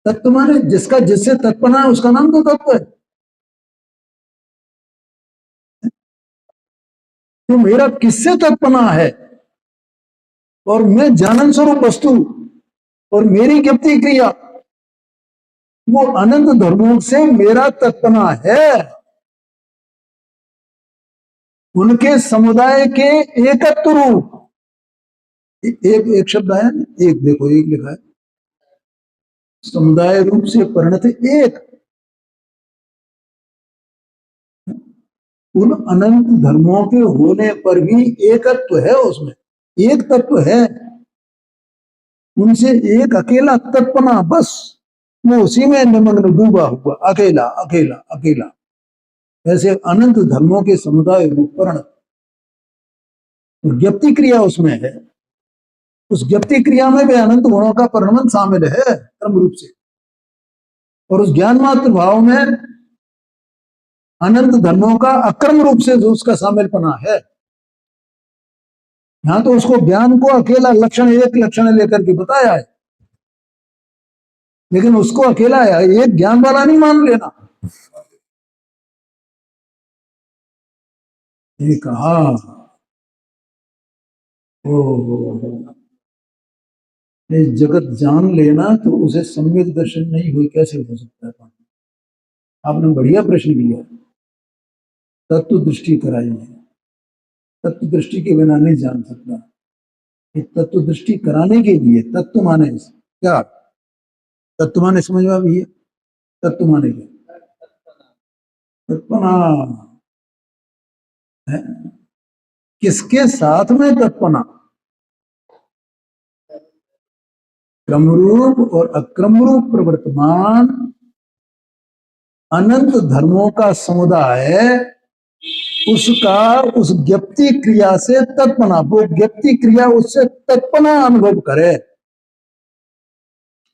तत्व माने जिसका जिससे तत्पना है उसका नाम तो तत्व है, तो मेरा किससे तत्पना है, और मैं जानन स्वरूप वस्तु और मेरी ज्ञप्ति क्रिया वो अनंत धर्मों से मेरा तत्पना है। उनके समुदाय के एकत्व रूप, एक एक शब्द आया ना, एक देखो एक लिखा है, समुदाय रूप से परिणत एक, उन अनंत धर्मों के होने पर भी एकत्व है, उसमें एक तत्व है, उनसे एक अकेला तत्पना, बस वो उसी में निमग्न डूबा हुआ, अकेला अकेला अकेला। ऐसे अनंत धर्मों के समुदाय रूप परिणत ज्ञप्ति क्रिया उसमें है, उस ज्ञप्ति क्रिया में भी अनंत गुणों का परिणमन शामिल है क्रम रूप से, और उस ज्ञान मात्र भाव में अनंत धर्मों का अक्रम रूप से जो उसका शामिलपना है। यहां तो उसको ज्ञान को अकेला लक्षण, एक लक्षण लेकर के बताया है, लेकिन उसको अकेला है, एक ज्ञान वाला नहीं मान लेना। ये कहा ये जगत जान लेना तो उसे सम्यक दर्शन नहीं हुई कैसे हो सकता है? आपने बढ़िया प्रश्न किया, तत्व दृष्टि कराई है, तत्व दृष्टि के बिना नहीं जान सकता। तत्व दृष्टि कराने के लिए, तत्व माने क्या, तत्व माने समझ में भी है, तत्व माने क्या, तत्पना है। किसके साथ में तत्पना, क्रमरूप और अक्रमरूप प्रवर्तमान अनंत धर्मों का समुदाय, उसका उस ज्ञप्ति क्रिया से तत्पना, वो ज्ञप्ति क्रिया उससे तत्पना अनुभव करे,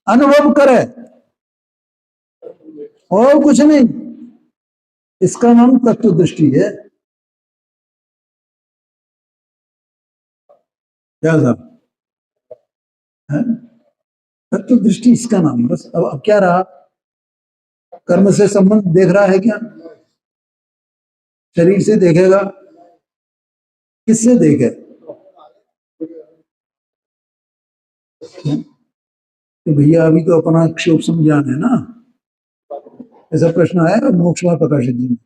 अनुभव करे, और कुछ नहीं। इसका नाम तत्व दृष्टि है। क्या साहब है? तत्व दृष्टि इसका नाम है। बस अब क्या रहा, कर्म से संबंध देख रहा है क्या, शरीर से देखेगा, किससे देखे, तो भैया अभी तो अपना क्षोभ समझान है ना, ऐसा प्रश्न आया मोक्षवा प्रकाशित जी में,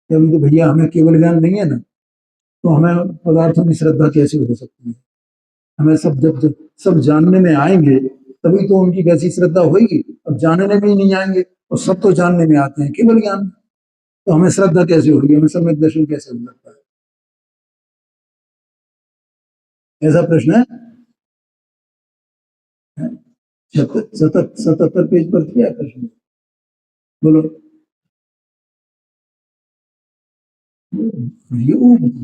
अभी तो भैया हमें केवल ज्ञान नहीं है ना, तो हमें पदार्थों की श्रद्धा कैसे हो सकती है? हमें सब जब सब जानने में आएंगे तभी तो उनकी वैसी श्रद्धा होगी। अब जानने में ही नहीं आएंगे और सब तो जानने में आते हैं केवल ज्ञान, तो हमें श्रद्धा कैसे होगी, हमें सम्यक दर्शन कैसे हो सकता है? ऐसा प्रश्न है। 77 पेज पर क्या प्रश्न, बोलो। ये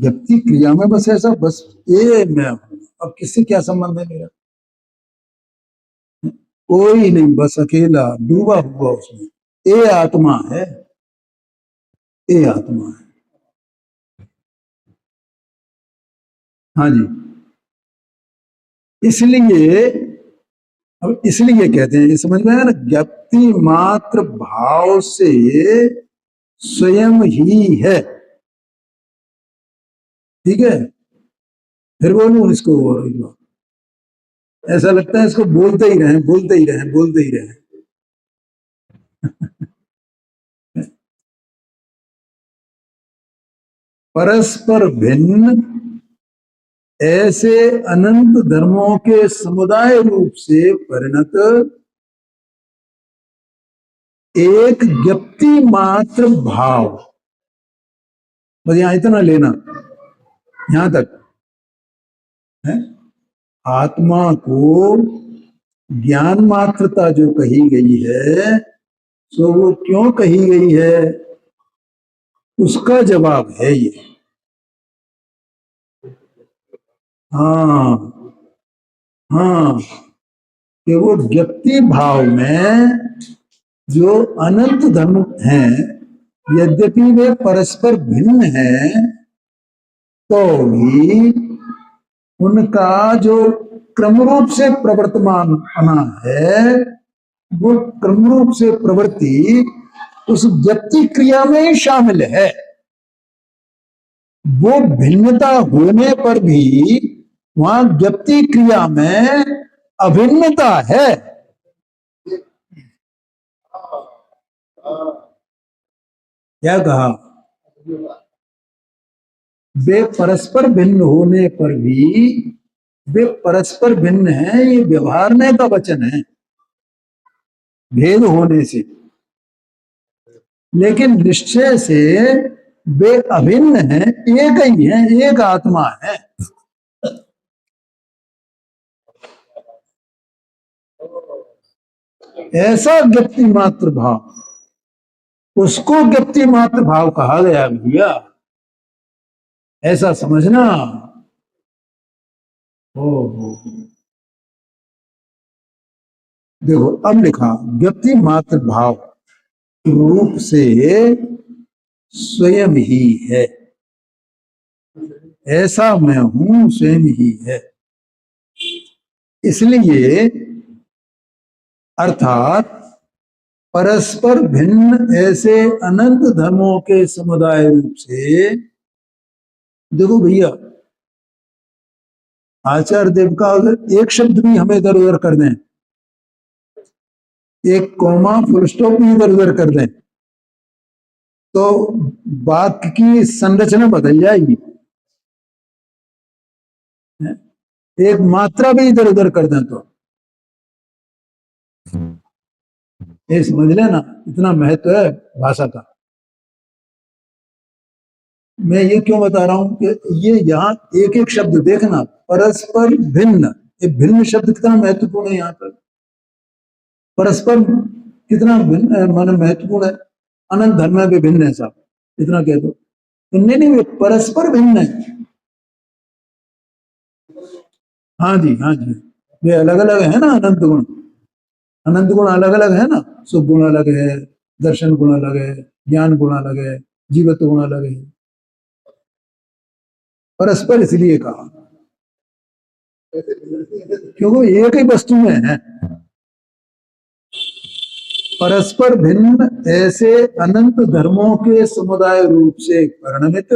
व्यक्ति क्रिया में बस ऐसा, बस ये मैं हूं, अब किससे क्या संबंध है मेरा? कोई नहीं, बस अकेला डूबा हुआ उसमें, ये आत्मा है, ये आत्मा है। हाँ जी, इसलिए अब इसलिए कहते हैं, ये समझ में आया ना, ज्ञप्ति मात्र भाव से स्वयं ही है। ठीक है, फिर बोलूं इसको, और ऐसा लगता है इसको बोलते ही रहे, बोलते ही रहे, बोलते ही रहे। परस्पर भिन्न ऐसे अनंत धर्मों के समुदाय रूप से परिणत एक ज्ञप्ति मात्र भाव, बस यहां इतना लेना, यहां तक है। आत्मा को ज्ञान मात्रता जो कही गई है, सो वो क्यों कही गई है, उसका जवाब है ये। हाँ हाँ, कि वो व्यक्ति भाव में जो अनंत धर्म हैं, यद्यपि वे परस्पर भिन्न हैं, तो भी उनका जो क्रम रूप से प्रवर्तमान बना है, वो क्रम रूप से प्रवृत्ति उस व्यक्ति क्रिया में ही शामिल है। वो भिन्नता होने पर भी वहां ज्ञप्ति क्रिया में अभिन्नता है। क्या कहा? वे परस्पर भिन्न होने पर भी वे परस्पर भिन्न हैं, ये व्यवहारने का वचन है, भेद होने से, लेकिन निश्चय से वे अभिन्न हैं, एक ही है, एक आत्मा है। ऐसा ज्ञप्ति मात्र भाव, उसको ज्ञप्ति मात्र भाव कहा गया भैया, ऐसा समझना। ओ देखो अब लिखा, ज्ञप्ति मात्र भाव रूप से स्वयं ही है, ऐसा मैं हूं स्वयं ही है। इसलिए अर्थात परस्पर भिन्न ऐसे अनंत धर्मों के समुदाय रूप से, देखो भैया आचार्य देव का अगर एक शब्द भी हमें इधर उधर कर दें, एक कॉमा फुल स्टॉप भी इधर उधर कर दें, तो वाक्य की संरचना बदल जाएगी। एक मात्रा भी इधर उधर कर दें तो ये समझ लेना इतना महत्व है भाषा का। मैं ये क्यों बता रहा हूं कि ये यहाँ एक एक शब्द देखना, परस्पर भिन्न, ये भिन्न शब्द कितना महत्वपूर्ण है यहाँ पर। परस्पर कितना भिन्न महत्वपूर्ण है। अनंत धर्म में भिन्न है साहब, इतना कह दो। नहीं वे परस्पर भिन्न है। हाँ जी, हाँ जी, वे अलग अलग है ना अनंत गुण, अनंत गुण अलग अलग है ना। सुख गुण अलग है, दर्शन गुण अलग है, ज्ञान गुण अलग है, जीवत्व गुण अलग है। परस्पर इसलिए कहा क्योंकि एक ही वस्तु में है। परस्पर भिन्न ऐसे अनंत धर्मों के समुदाय रूप से परिणमित,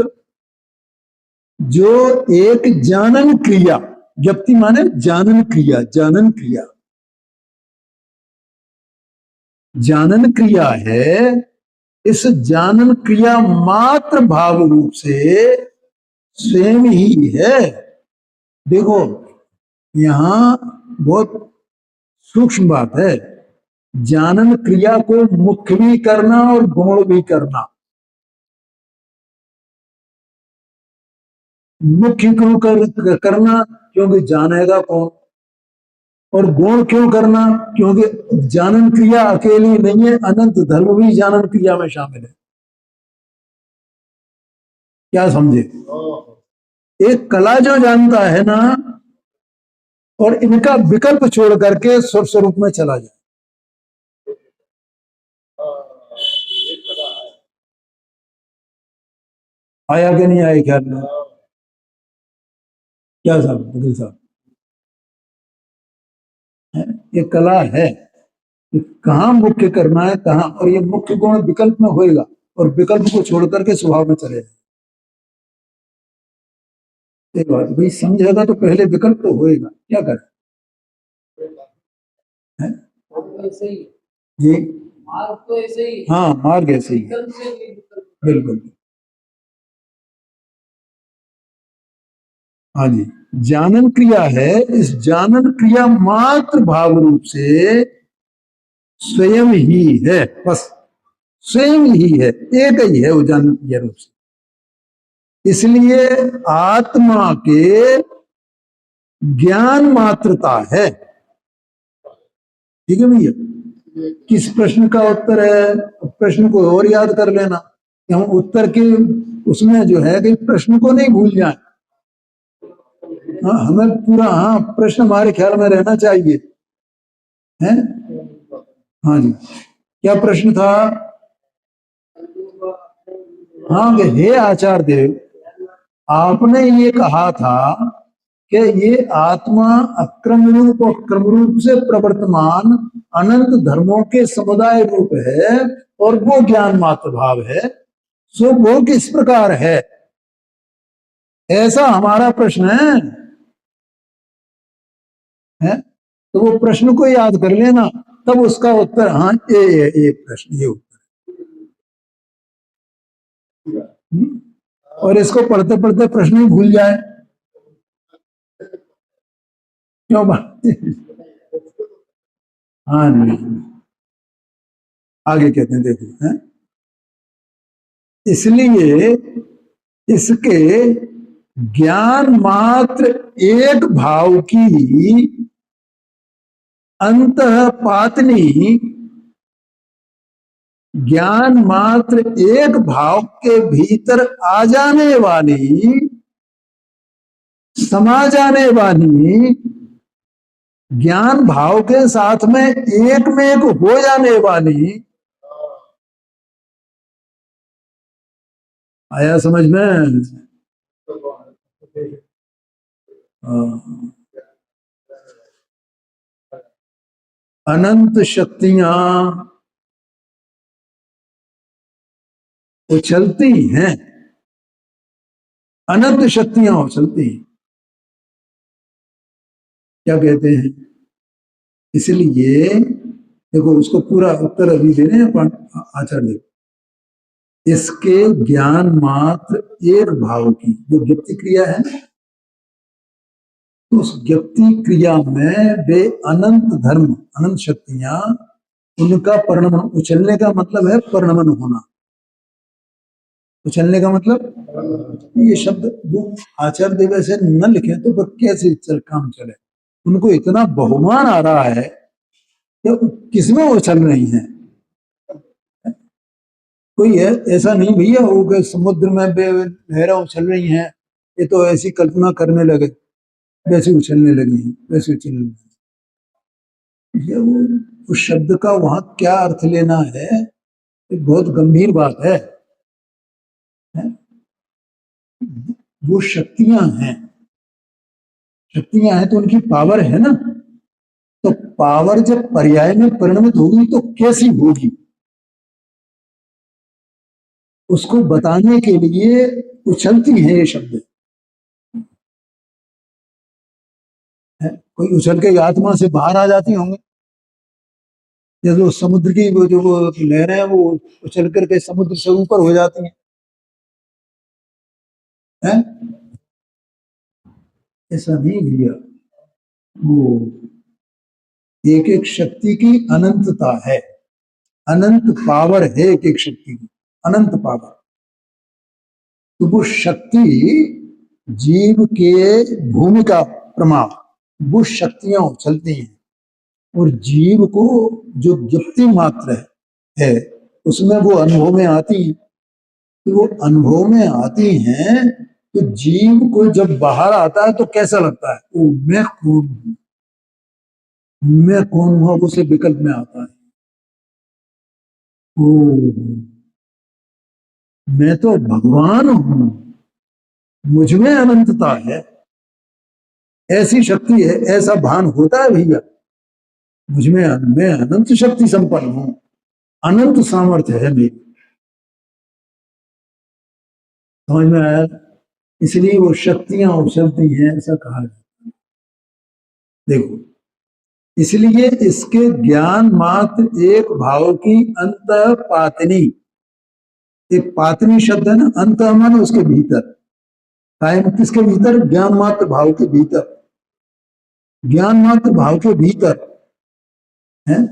जो एक जानन क्रिया, ज्ञप्ति माने जानन क्रिया, जानन क्रिया, जानन क्रिया है। इस जानन क्रिया मात्र भाव रूप से स्वयं ही है। देखो यहां बहुत सूक्ष्म बात है, जानन क्रिया को मुख्य भी करना और गौण भी करना। मुख्य क्यों करना? क्योंकि जानेगा कौन। और गौण क्यों करना? क्योंकि जानन क्रिया अकेली नहीं है, अनंत धर्म भी जानन क्रिया में शामिल है। क्या समझे? एक कला जो जानता है ना, और इनका विकल्प छोड़ करके स्वर स्वरूप में चला जाए, आया कि नहीं आया ख्याल में? क्या साहब, वकील साहब, ये कला है कि कहाँ मुख्य करना है, कहाँ, और ये मुख्य गुण विकल्प में होएगा और विकल्प को छोड़ करके स्वभाव में चलेगा। एक बात भाई समझेगा तो पहले विकल्प तो होएगा, क्या करें जी। मार्ग तो ऐसे ही, हाँ मार्ग ऐसे ही, बिल्कुल। हाँ जी, जानन क्रिया है, इस जानन क्रिया मात्र भाव रूप से स्वयं ही है, बस स्वयं ही है, एक ही है वो जानन क्रिया रूप से। इसलिए आत्मा के ज्ञान मात्रता है। ठीक है भैया? किस प्रश्न का उत्तर है? प्रश्न को और याद कर लेना, हम उत्तर के उसमें जो है कि प्रश्न को नहीं भूल जाए। हाँ हमें पूरा, हाँ प्रश्न हमारे ख्याल में रहना चाहिए, हैं? हाँ जी, क्या प्रश्न था? हाँ हे आचार्य देव, आपने ये कहा था कि ये आत्मा अक्रम रूप और क्रम रूप से प्रवर्तमान अनंत धर्मों के समुदाय रूप है और वो ज्ञान मात्र भाव है। सो वो किस प्रकार है, ऐसा हमारा प्रश्न है। है, तो वो प्रश्न को याद कर लेना, तब उसका उत्तर हाँ ये प्रश्न, ये उत्तर। और इसको पढ़ते पढ़ते प्रश्न ही भूल जाए, क्यों बात? हाँ नहीं, आगे कहते हैं देखो, है इसलिए इसके ज्ञान मात्र एक भाव की अंतःपातनी, ज्ञान मात्र एक भाव के भीतर आ जाने वाली, समा जाने वाली, ज्ञान भाव के साथ में एक में एक हो जाने वाली, आया समझ में? अनंत शक्तियां उछलती हैं, अनंत शक्तियां उछलती हैं, क्या कहते हैं? इसलिए देखो, उसको पूरा उत्तर अभी दे रहे हैं आचार्य, इसके ज्ञान मात्र एक भाव की जो ज्ञप्ति क्रिया है, तो उस ज्ञप्ति क्रिया में वे अनंत धर्म, अनंत शक्तियां, उनका परिणमन, उछलने का मतलब है परिणमन होना, उछलने का मतलब, ये शब्द वो आचार्य देव ऐसे न लिखे तो फिर कैसे काम चले? उनको इतना बहुमान आ रहा है कि किसमें उछल रही हैं? कोई है ऐसा नहीं भैया हो कि समुद्र में लहरें उछल रही हैं, ये तो ऐसी कल्पना करने लगे, वैसे उछलने लगी हैं, वैसे उछलने लगी। ये वो उस शब्द का वहां क्या अर्थ लेना है, ये बहुत गंभीर बात है। वो शक्तियां हैं, शक्तियां हैं तो उनकी पावर है ना, तो पावर जब पर्याय में परिणमित होगी तो कैसी होगी, उसको बताने के लिए उछलती है ये शब्द है। कोई उछल के आत्मा से बाहर आ जाती होंगे, या जो समुद्र की वो जो लहरें हैं वो उछल करके समुद्र से ऊपर हो जाती हैं, ऐसा नहीं भैया। वो एक एक शक्ति की अनंतता है, अनंत पावर है एक एक शक्ति की, अनंत पावर। तो वो शक्ति जीव के भूमिका प्रमाण, वो शक्तियां उछलती हैं, और जीव को जो ज्ञप्ति मात्र है उसमें वो अनुभव में आती हैं। तो वो अनुभव में आती हैं, तो जीव को जब बाहर आता है तो कैसा लगता है? ओ मैं कौन हूं, मैं कौन हूं, उसे विकल्प में आता है, ओ मैं तो भगवान हूं, मुझमें अनंतता है, ऐसी शक्ति है, ऐसा भान होता है भैया, मुझमें मैं अनंत शक्ति संपन्न हूं, अनंत सामर्थ्य है मेरी। समझ में आया? इसलिए वो शक्तियां उछलती हैं, ऐसा कहा जाता है। देखो, इसलिए इसके ज्ञान मात्र एक भाव की अंतःपातनी, एक पातनी शब्द है ना, अंत माने उसके भीतर, टाइम किसके भीतर? ज्ञान मात्र भाव के भीतर, ज्ञान मात्र भाव के भीतर है।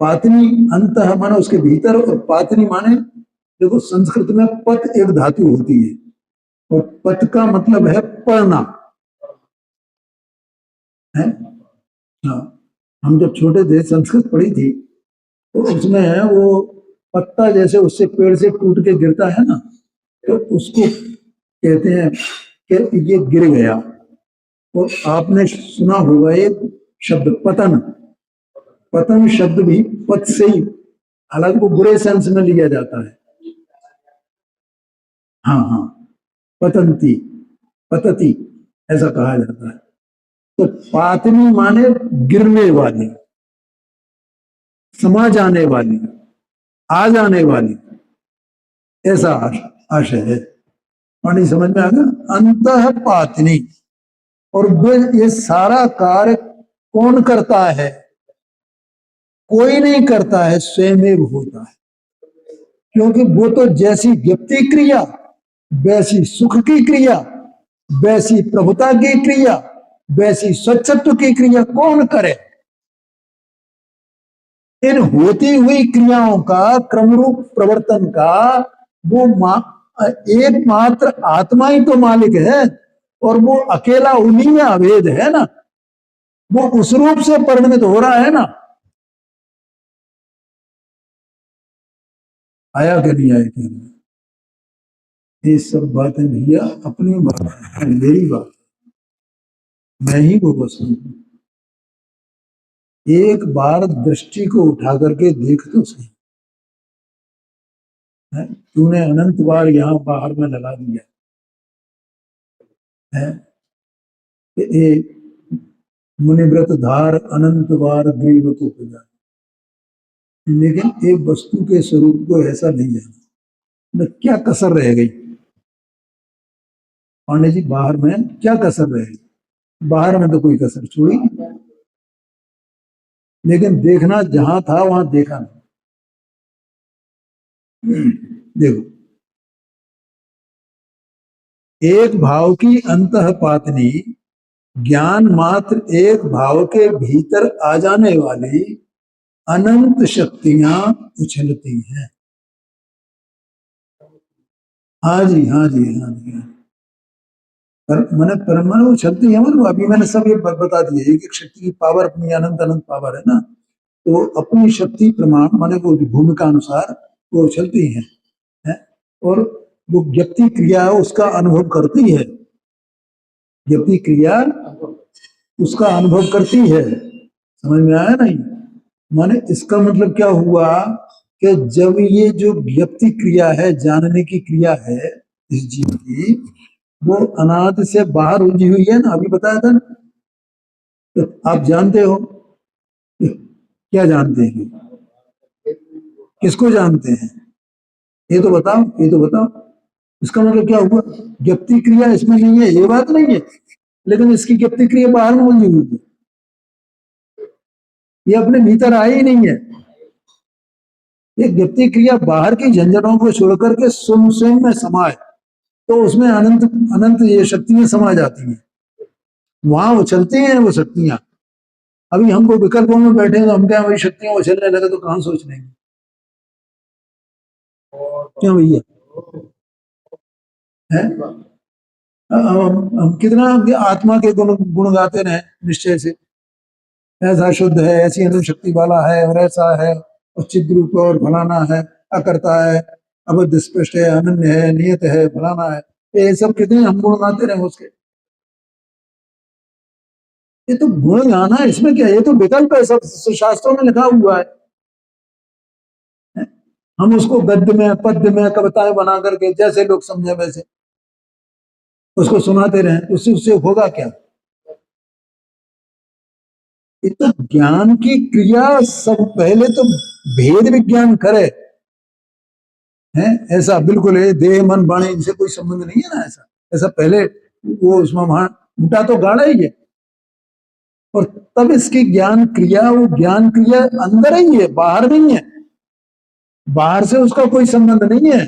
पातनी अंत माने उसके भीतर, और पातनी माने, देखो संस्कृत में पत एक धातु होती है, और पत का मतलब है पढ़ना है। हाँ, हम जब छोटे थे संस्कृत पढ़ी थी, तो उसमें है वो पत्ता जैसे उससे पेड़ से टूट के गिरता है ना, तो उसको कहते हैं कि ये गिर गया। और आपने सुना होगा एक शब्द पतन, पतन शब्द भी पत से ही, हालांकि वो बुरे सेंस में लिया जाता है। हाँ हाँ, पतंती, पतती ऐसा कहा जाता है। तो पातनी माने गिरने वाली, समा जाने वाली, आ जाने वाली, ऐसा आशय है। पानी समझ में आ गया? अंतः पातनी, और ये सारा कार्य कौन करता है? कोई नहीं करता है, स्वयं होता है। क्योंकि वो तो जैसी व्यक्ति क्रिया, वैसी सुख की क्रिया, वैसी प्रभुता की क्रिया, वैसी स्वच्छत्व की क्रिया कौन करे? इन होती हुई क्रियाओं का क्रमरूप प्रवर्तन का वो एकमात्र आत्मा ही तो मालिक है, और वो अकेला उन्हीं में अभेद है ना, वो उस रूप से परिणमित हो रहा है ना। आया कि नहीं आया? क्या ये सब बातें भैया अपनी बात है, मेरी बात, मैं ही वो बस हूं। एक बार दृष्टि को उठा करके देख तो सही। तूने अनंत बार यहाँ बाहर में लगा दिया है, मुनिव्रत धार अनंत बार ग्रीव को पूजा, लेकिन एक वस्तु के स्वरूप को ऐसा नहीं जाना, न क्या कसर रह गई? पांडे जी बाहर में क्या कसर रह गई? बाहर में तो कोई कसर छोड़ी, लेकिन देखना जहां था वहां देखा नहीं। देखो, एक भाव की अंतःपातनी ज्ञान मात्र एक भाव के भीतर आ जाने वाली अनंत शक्तियां उछलती हैं। हाँ जी, हाँ जी, हाँ जी, हाँ। मैंने परमाणु शक्ति है, मतलब अभी मैंने सब ये बता दिया, एक एक शक्ति की पावर अपनी अनंत अनंत पावर है ना, तो अपनी शक्ति प्रमाण माने वो भूमिका अनुसार वो उछलती है? और वो व्यक्ति क्रिया उसका अनुभव करती है, व्यक्ति क्रिया उसका अनुभव करती है। समझ में आया नहीं? माने इसका मतलब क्या हुआ कि जब ये जो व्यक्ति क्रिया है, जानने की क्रिया है इस जीव की, वो अनादि से बाहर उलझी हुई है ना, अभी बताया था ना। तो आप जानते हो, क्या जानते हैं? किसको जानते हैं? ये तो बताओ, ये तो बताओ। इसका मतलब क्या हुआ? व्यक्ति क्रिया इसमें नहीं है, ये बात नहीं है, लेकिन इसकी व्यक्ति क्रिया बाहर में उलझी हुई है, ये अपने भीतर आई ही नहीं है। ये व्यक्ति क्रिया बाहर की झंझटों को छोड़कर के स्वयं में समाये, तो उसमें अनंत अनंत ये शक्तियां समा जाती हैं, वहां उछलती हैं वो शक्तियां। अभी हमको विकल्पों में बैठे तो हम क्या वही शक्तियां उछलने लगे तो कहां सोच लेंगे? क्यों भैया? है हम कितना आत्मा के गुण गुण गाते रहे निश्चय से, ऐसा शुद्ध है, ऐसी अनंत शक्ति वाला है, और ऐसा है, और चिद रूप और फलाना है, अकर्ता है, अबद्ध स्पष्ट है, अनन्य है, नियत है, फलाना है, ये सब कितने हम गुण गाते रहे उसके। ये तो गुण गाना, इसमें क्या, ये तो विकल्प है, सब शास्त्रों में लिखा हुआ है। हम उसको गद्य में पद्य में कविताएं बना करके जैसे लोग समझे वैसे उसको सुनाते रहे, उससे उससे होगा क्या? ये तो ज्ञान की क्रिया सब पहले तो भेद विज्ञान करे है, ऐसा बिल्कुल है देह मन वाणी इनसे कोई संबंध नहीं है ना, ऐसा ऐसा पहले वो उसमें वहां उल्टा तो गाड़ा ही है, और तब इसकी ज्ञान क्रिया, वो ज्ञान क्रिया अंदर ही है, बाहर नहीं है, बाहर से उसका कोई संबंध नहीं है,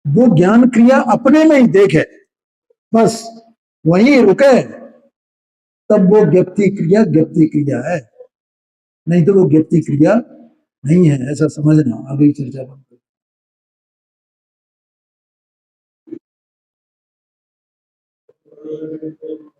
वो ज्ञान क्रिया अपने में ही देखे, बस वहीं रुके, तब वो व्यक्ति क्रिया है, नहीं तो वो व्यक्ति क्रिया नहीं है, ऐसा समझना। आगे चर्चा बंद।